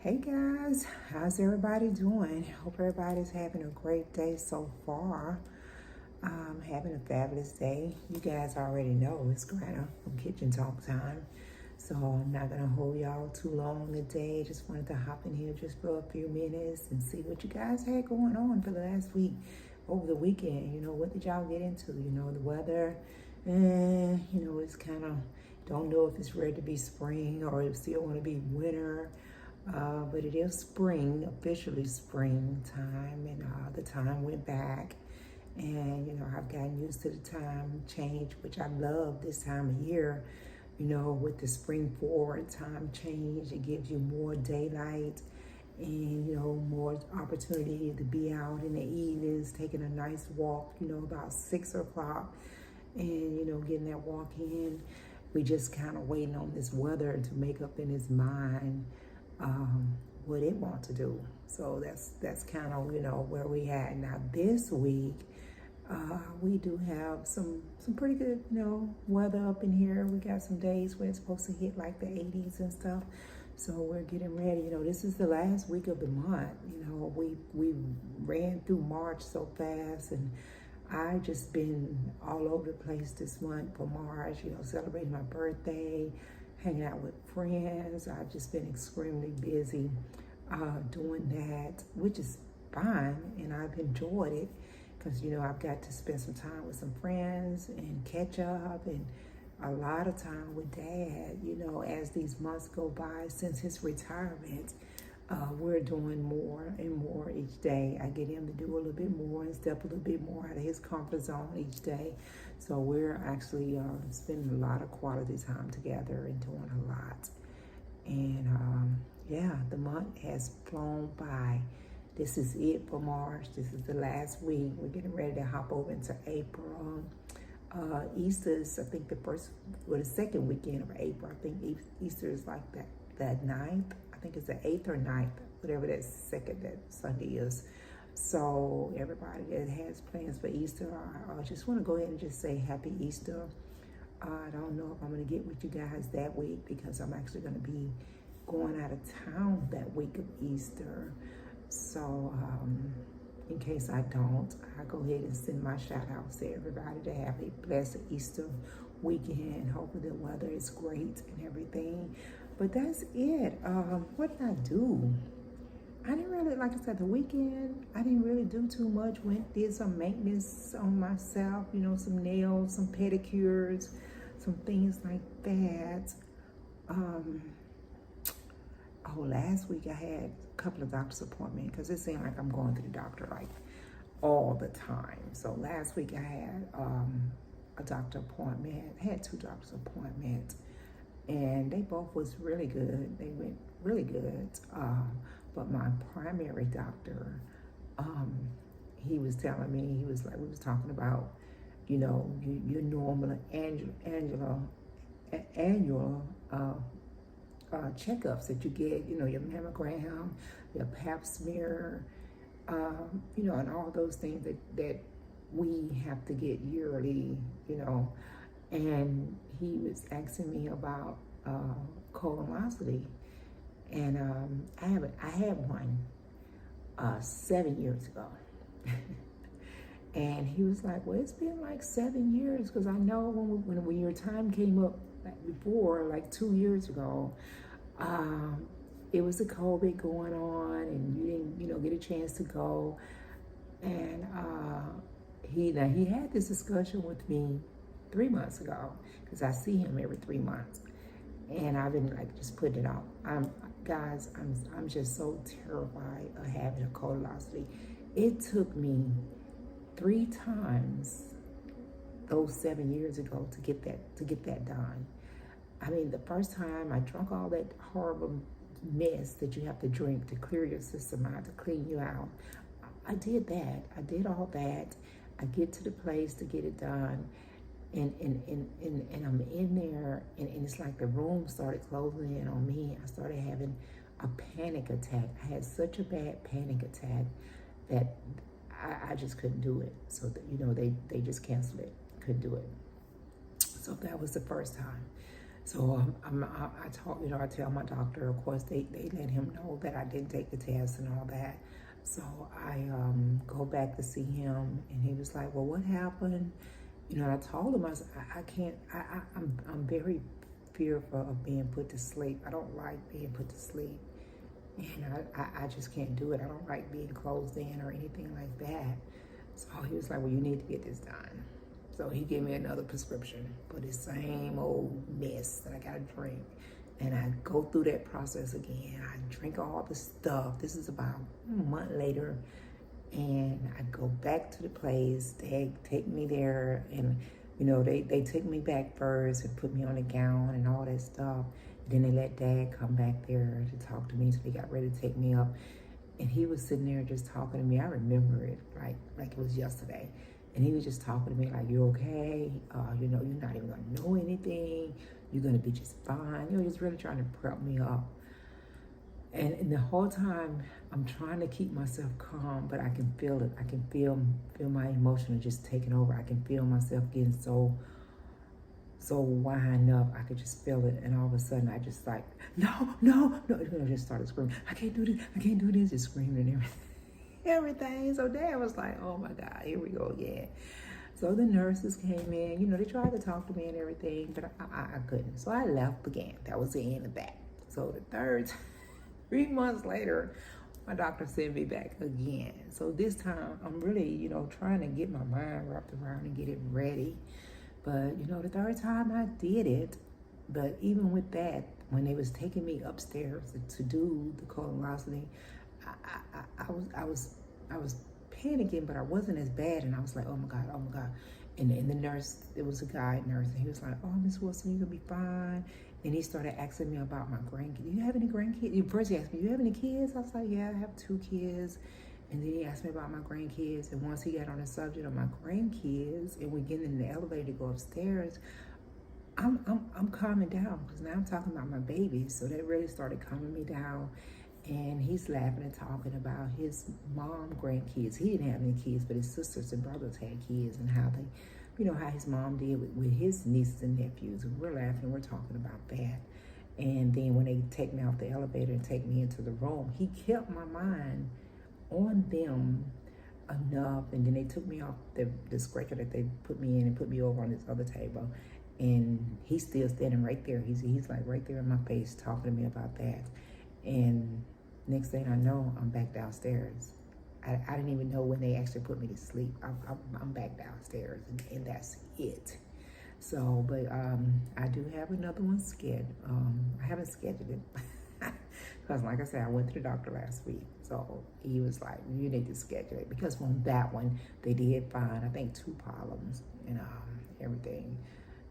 Hey guys, how's everybody doing? Hope everybody's having a great day so far. Having a fabulous day. You guys already know it's Granna from Kitchen Talk Time. So I'm not gonna hold y'all too long today. Just wanted to hop in here just for a few minutes and see what you guys had going on for the last week, over the weekend. What did y'all get into? The weather, it's kind of, don't know if it's ready to be spring or it still want to be winter. But it is spring, officially springtime, and the time went back. And, I've gotten used to the time change, which I love this time of year. With the spring forward time change, it gives you more daylight and, more opportunity to be out in the evenings, taking a nice walk, about 6 o'clock and, getting that walk in. We just kind of waiting on this weather to make up in his mind what it wants to do. So that's kind of where we at now. This week we do have some pretty good weather up in here. We got some days where it's supposed to hit like the 80s and stuff. So we're getting ready. This is the last week of the month. We ran through March so fast, and I just been all over the place this month for March. Celebrating my birthday, hanging out with friends. I've just been extremely busy doing that, which is fine, and I've enjoyed it because I've got to spend some time with some friends and catch up, and a lot of time with Dad. As these months go by since his retirement, we're doing more and more each day. I get him to do a little bit more and step a little bit more out of his comfort zone each day. So we're actually spending a lot of quality time together and doing a lot. And the month has flown by. This is it for March. This is the last week. We're getting ready to hop over into April. Easter is, I think, the second weekend of April. I think Easter is like that 9th. I think it's the 8th or 9th, whatever that Sunday is. So everybody that has plans for Easter, I just want to go ahead and just say Happy Easter. I don't know if I'm going to get with you guys that week because I'm actually going to be going out of town that week of Easter. So in case I don't, I go ahead and send my shout outs to everybody to have a blessed Easter weekend. Hopefully the weather is great and everything. But that's it. What did I do? I didn't really, like I said, the weekend, I didn't really do too much. Did some maintenance on myself, some nails, some pedicures, some things like that. Last week I had a couple of doctor's appointments because it seemed like I'm going to the doctor like all the time. So last week I had a doctor appointment. I had 2 doctor's appointments, and they both was really good. They went really good. But my primary doctor, he was telling me, we was talking about, your normal annual checkups that you get, your mammogram, your pap smear, and all those things that we have to get yearly, and he was asking me about colonoscopy. And I had one 7 years ago. And he was like, well, it's been like 7 years, because I know when your time came up before, like 2 years ago, it was the COVID going on, and you didn't, get a chance to go. And he had this discussion with me 3 months ago, because I see him every 3 months, and I've been just putting it off. Guys, I'm just so terrified of having a colonoscopy. It took me 3 times those 7 years ago to get that done. I mean, the first time I drank all that horrible mess that you have to drink to clear your system out, to clean you out. I did that. I did all that. I get to the place to get it done, and I'm in there, and it's like the room started closing in on me. I started having a panic attack. I had such a bad panic attack that I just couldn't do it. So that, they just canceled it. Couldn't do it. So that was the first time. So I told, I tell my doctor, of course, they let him know that I didn't take the test and all that. So I go back to see him, and he was like, well, what happened? And I told him, I said, I can't, I'm very fearful of being put to sleep. I don't like being put to sleep. And I just can't do it. I don't like being closed in or anything like that. So he was like, well, you need to get this done. So he gave me another prescription for the same old mess that I got to drink. And I go through that process again. I drink all the stuff. This is about a month later. And I go back to the place. They take me there. And, they took me back first and put me on a gown and all that stuff. Then they let Dad come back there to talk to me. So they got ready to take me up. And he was sitting there just talking to me. I remember it like it was yesterday. And he was just talking to me like, you okay? You're not even going to know anything. You're going to be just fine. He's really trying to prep me up. And the whole time, I'm trying to keep myself calm, but I can feel it. I can feel my emotions just taking over. I can feel myself getting so wind up. I could just feel it. And all of a sudden, I just like, no. Just started screaming. I can't do this. Just screaming and everything. So Dad was like, oh my God, here we go again. So the nurses came in, they tried to talk to me and everything, but I couldn't. So I left again. That was the end of that. So the third 3 months later, my doctor sent me back again. So this time I'm really, trying to get my mind wrapped around and get it ready. But, the third time I did it, but even with that, when they was taking me upstairs to do the colonoscopy, I was panicking, but I wasn't as bad. And I was like, oh my God. And the nurse, it was a guy nurse, and he was like, oh, Miss Wilson, you're gonna be fine. And he started asking me about my grandkids. Do you have any grandkids? First he asked me, do you have any kids? I was like, yeah, I have 2 kids. And then he asked me about my grandkids. And once he got on the subject of my grandkids, and we get in the elevator to go upstairs, I'm calming down, because now I'm talking about my babies. So that really started calming me down. And he's laughing and talking about his mom grandkids. He didn't have any kids, but his sisters and brothers had kids, and how they, how his mom did with his nieces and nephews. And we're laughing, we're talking about that. And then when they take me off the elevator and take me into the room, he kept my mind on them enough. And then they took me off the stretcher that they put me in and put me over on this other table. And he's still standing right there. He's like right there in my face talking to me about that. And next thing I know, I'm back downstairs. I didn't even know when they actually put me to sleep. I'm back downstairs, and that's it. So, but I do have another one scheduled. I haven't scheduled it because, like I said, I went to the doctor last week. So he was like, you need to schedule it, because from that one, they did find, I think, 2 problems and everything.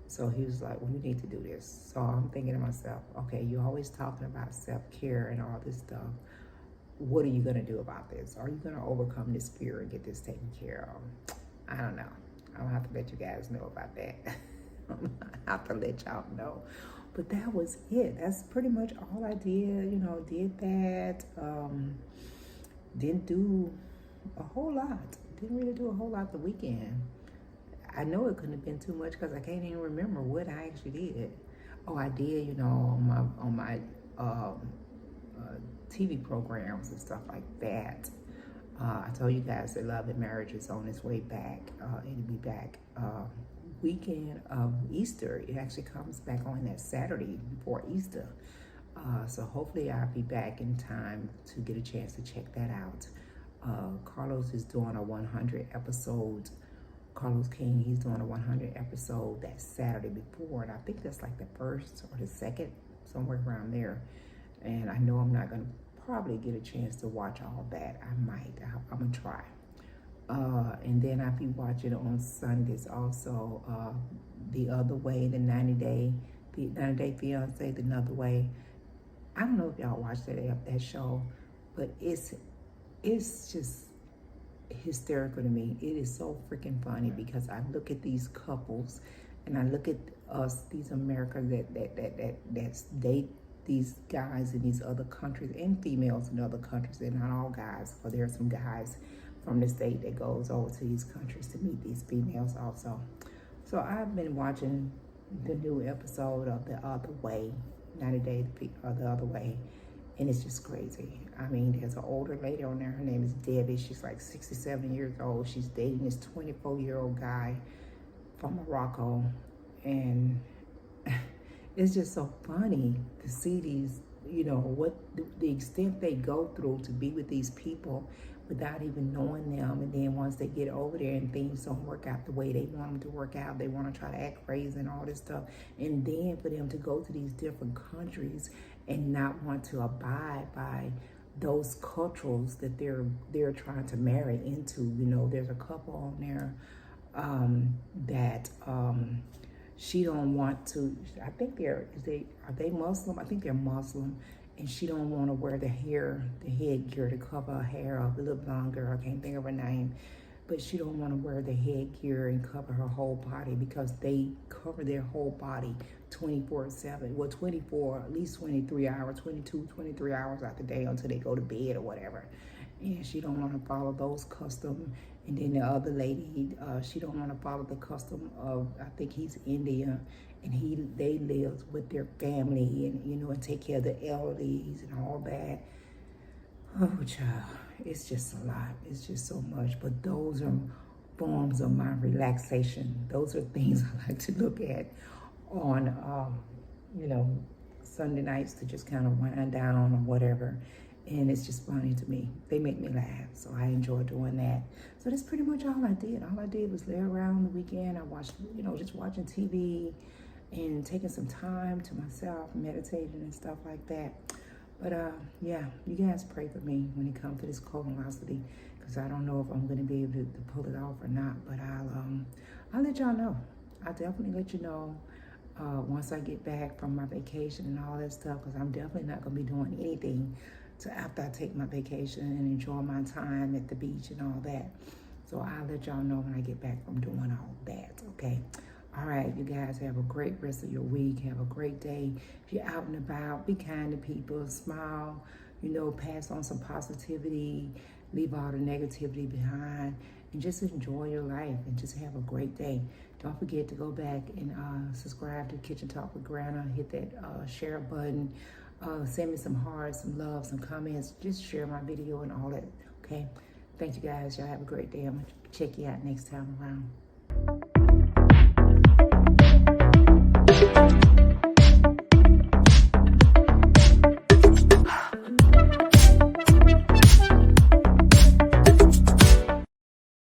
So he was like, well, you need to do this. So I'm thinking to myself, okay, you're always talking about self-care and all this stuff. What are you going to do about this? Are you going to overcome this fear and get this taken care of? I don't know. I'll have to let you guys know about that. I have to let y'all know. But that was it. That's pretty much all I did. Did that. Didn't do a whole lot. Didn't really do a whole lot the weekend. I know it couldn't have been too much, because I can't even remember what I actually did. Oh, I did, on my TV programs and stuff like that. I told you guys that Love and Marriage is on its way back. It'll be back weekend of Easter. It actually comes back on that Saturday before Easter. So hopefully I'll be back in time to get a chance to check that out. Carlos is doing a 100 episode. Carlos King, he's doing a 100 episode that Saturday before, and I think that's like the 1st or the 2nd, somewhere around there. And I know I'm not going to probably get a chance to watch all that. I might. I'm going to try. And then I'll be watching on Sundays also, The Other Way, the 90 Day Fiance, The Other Way. I don't know if y'all watch that show, but it's just hysterical to me. It is so freaking funny, because I look at these couples, and I look at us, these Americans that date these guys in these other countries, and females in other countries. They're not all guys, but there are some guys from the state that goes over to these countries to meet these females also. So I've been watching the new episode of The Other Way, 90 Days of The Other Way, and it's just crazy. I mean, there's an older lady on there. Her name is Debbie. She's like 67 years old. She's dating this 24-year-old guy from Morocco, and it's just so funny to see these, you know, what the extent they go through to be with these people without even knowing them. And then once they get over there and things don't work out the way they want them to work out, they want to try to act crazy and all this stuff. And then for them to go to these different countries and not want to abide by those cultures that they're trying to marry into. You know, there's a couple on there that she don't want to. I think are they Muslim? I think they're Muslim, and she don't want to wear the headgear to cover her hair up. A little blonde girl, I can't think of her name, but she don't want to wear the headgear and cover her whole body because they cover their whole body 24/7. Well, 24, at least 23 hours, 22, 23 hours out the day until they go to bed or whatever. And she don't want to follow those customs. And then the other lady, she don't want to follow the custom of, I think he's India, and they live with their family and, you know, and take care of the elderlies and all that. Oh, child, it's just a lot. It's just so much. But those are forms of my relaxation. Those are things I like to look at on, you know, Sunday nights to just kind of wind down or whatever. And it's just funny to me. They make me laugh, so I enjoy doing that. So that's pretty much all I did. All I did was lay around the weekend. I watched, you know, just watching TV and taking some time to myself, meditating and stuff like that. But yeah, you guys pray for me when it comes to this colonoscopy, because I don't know if I'm going to be able to pull it off or not. But I'll let y'all know. I'll definitely let you know once I get back from my vacation and all that stuff, because I'm definitely not going to be doing anything after I take my vacation and enjoy my time at the beach and all that. So I'll let y'all know when I get back from doing all that, okay? All right, you guys have a great rest of your week. Have a great day. If you're out and about, be kind to people, smile, you know, pass on some positivity, leave all the negativity behind, and just enjoy your life and just have a great day. Don't forget to go back and subscribe to Kitchen Talk with Granna. Hit that share button. Send me some hearts, some love, some comments. Just share my video and all that, okay? Thank you guys. Y'all have a great day. I'm going to check you out next time around.